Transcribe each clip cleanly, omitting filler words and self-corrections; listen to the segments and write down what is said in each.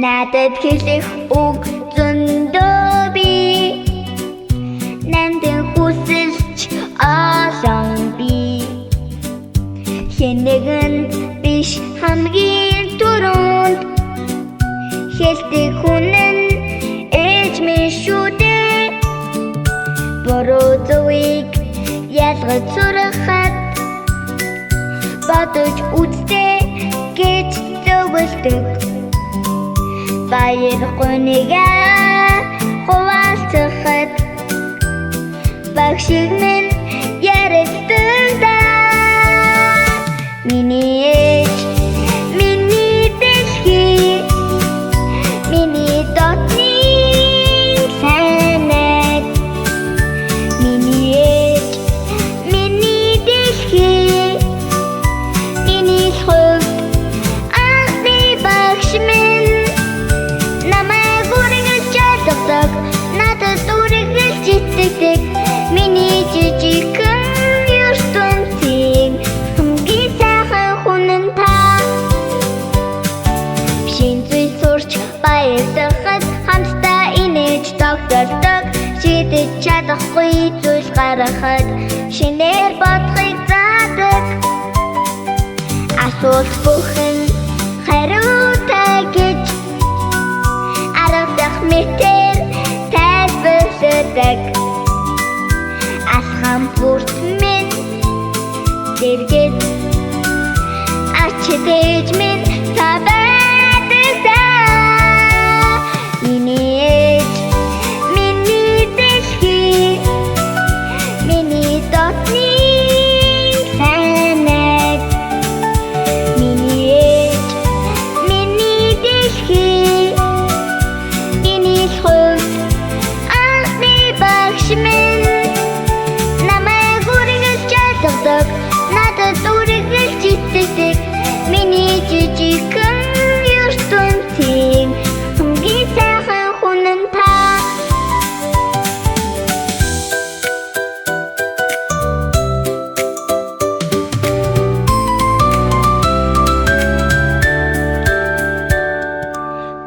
Надад хэлэх үг зөндөө би нандин хүсэлч олон би хэнэгэн биш хамгийн түрүүнд хэлдэг хүн нь ээж минь шүү дээ буруу зөвийг ялгаж сурахад бодож үзтээ гэж зөвлөдөг Баяр гунигаа хуваалцахад багшиг минь ярилцдаг даа Миний ээж, миний дэлхий, миний дотны санаад Миний ээж, миний дэлхий, миний хувьд анхны багш минь Надад үргэлж итгэдэг миний жижигхэн ертөнцийн хамгийн сайхан хүн нь та Шинэ зүйл сурч баярлахад хамтдаа инээж тогтолдог шийдэж чадахгүй зүйл гаргахад шинээр бодохыг заадаг Асуулт бүхэн хариутай гэж арга зах мэтэр Алхам бүрт минь дэргэд Ачид ээж минь та байдаг даа Миний ээж, миний дэлхий, миний дотны санаад Миний ээж, миний дэлхий, миний хувьд намайг үргэлж чаддаг надад үргэлж итгэдэг миний жижигхэн ертөнцийн хамгийн сайхан хүн нь та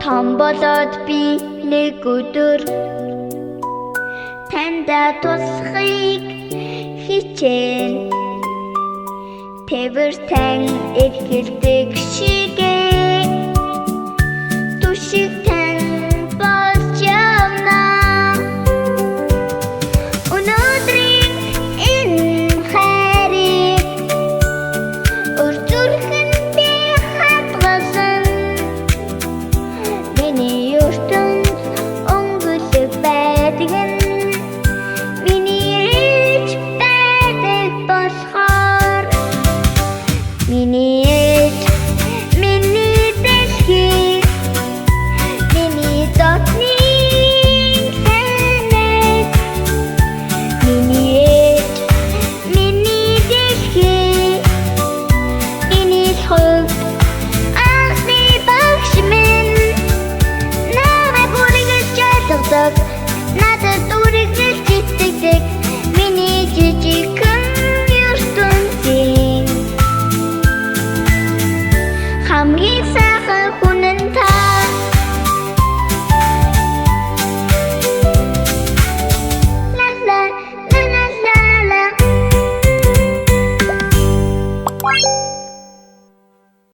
Том болоод би нэг өдөр Танда туслахыг хичээн Тэвэр тань эрхэлдэг шиг